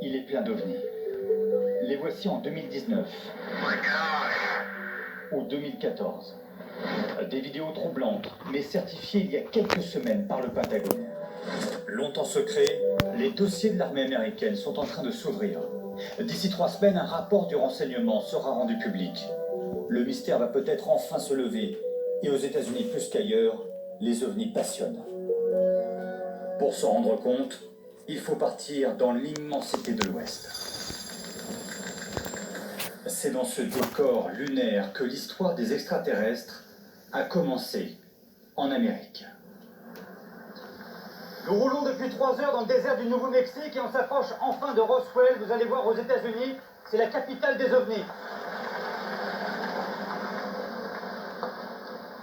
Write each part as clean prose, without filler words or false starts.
Il est plein d'ovnis. Les voici en 2019 ou 2014. Des vidéos troublantes, mais certifiées il y a quelques semaines par le Pentagone. Longtemps secrets, les dossiers de l'armée américaine sont en train de s'ouvrir. D'ici 3 semaines, un rapport du renseignement sera rendu public. Le mystère va peut-être enfin se lever, et aux États-Unis plus qu'ailleurs, les ovnis passionnent. Pour s'en rendre compte, il faut partir dans l'immensité de l'Ouest. C'est dans ce décor lunaire que l'histoire des extraterrestres a commencé en Amérique. Nous roulons depuis 3 heures dans le désert du Nouveau-Mexique et on s'approche enfin de Roswell. Vous allez voir, aux États-Unis, c'est la capitale des ovnis.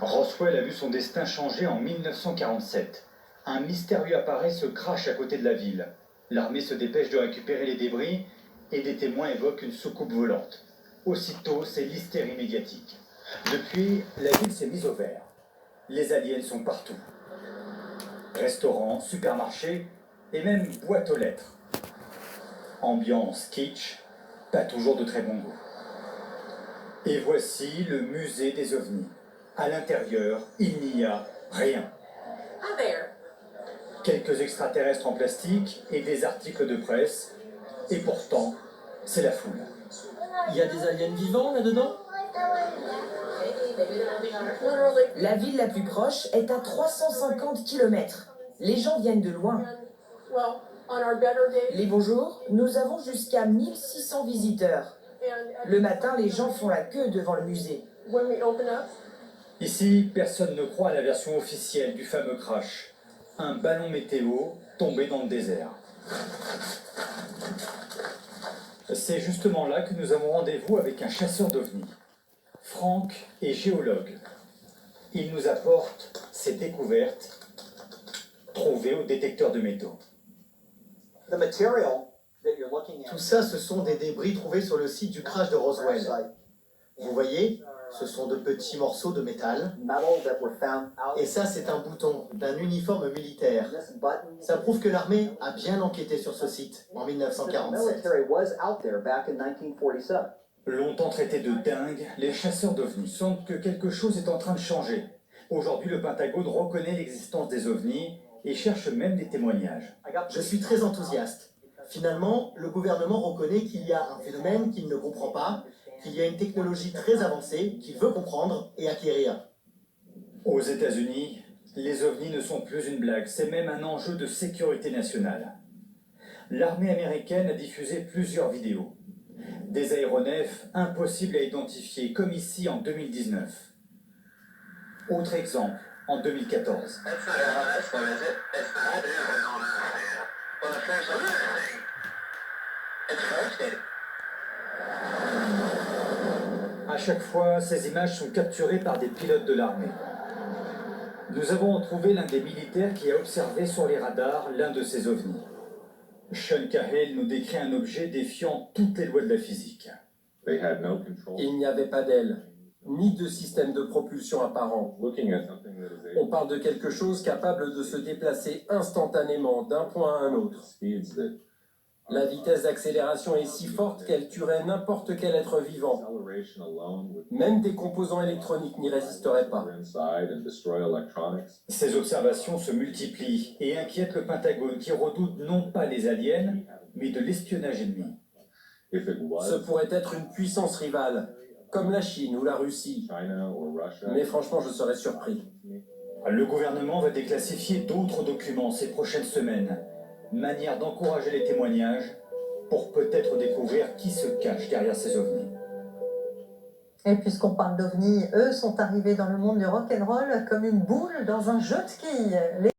Roswell a vu son destin changer en 1947. Un mystérieux appareil se crache à côté de la ville. L'armée se dépêche de récupérer les débris et des témoins évoquent une soucoupe volante. Aussitôt, c'est l'hystérie médiatique. Depuis, la ville s'est mise au vert. Les aliens sont partout. Restaurants, supermarchés et même boîtes aux lettres. Ambiance kitsch, pas toujours de très bon goût. Et voici le musée des ovnis. À l'intérieur, il n'y a rien. Quelques extraterrestres en plastique et des articles de presse. Et pourtant, c'est la foule. Il y a des aliens vivants là-dedans? La ville la plus proche est à 350 km. Les gens viennent de loin. Les beaux jours, nous avons jusqu'à 1600 visiteurs. Le matin, les gens font la queue devant le musée. Ici, personne ne croit à la version officielle du fameux crash. Un ballon météo tombé dans le désert. C'est justement là que nous avons rendez-vous avec un chasseur d'ovnis. Frank est géologue. Il nous apporte ses découvertes trouvées au détecteur de métaux. Tout ça, ce sont des débris trouvés sur le site du crash de Roswell. Vous voyez, ce sont de petits morceaux de métal. Et ça, c'est un bouton d'un uniforme militaire. Ça prouve que l'armée a bien enquêté sur ce site en 1947. Longtemps traités de dingues, les chasseurs d'ovnis sentent que quelque chose est en train de changer. Aujourd'hui, le Pentagone reconnaît l'existence des ovnis et cherche même des témoignages. Je suis très enthousiaste. Finalement, le gouvernement reconnaît qu'il y a un phénomène qu'il ne comprend pas, qu'il y a une technologie très avancée qu'il veut comprendre et acquérir. Aux États-Unis, les ovnis ne sont plus une blague, c'est même un enjeu de sécurité nationale. L'armée américaine a diffusé plusieurs vidéos. Des aéronefs impossibles à identifier, comme ici en 2019. Autre exemple, en 2014. À chaque fois, ces images sont capturées par des pilotes de l'armée. Nous avons retrouvé l'un des militaires qui a observé sur les radars l'un de ces ovnis. Sean Cahill nous décrit un objet défiant toutes les lois de la physique. Il n'y avait pas d'aile, ni de système de propulsion apparent. On parle de quelque chose capable de se déplacer instantanément d'un point à un autre. La vitesse d'accélération est si forte qu'elle tuerait n'importe quel être vivant. Même des composants électroniques n'y résisteraient pas. Ces observations se multiplient et inquiètent le Pentagone qui redoute non pas les aliens, mais de l'espionnage ennemi. Ce pourrait être une puissance rivale, comme la Chine ou la Russie. Mais franchement, je serais surpris. Le gouvernement va déclassifier d'autres documents ces prochaines semaines. Manière d'encourager les témoignages pour peut-être découvrir qui se cache derrière ces ovnis. Et puisqu'on parle d'ovnis, eux sont arrivés dans le monde du rock'n'roll comme une boule dans un jeu de ski. Les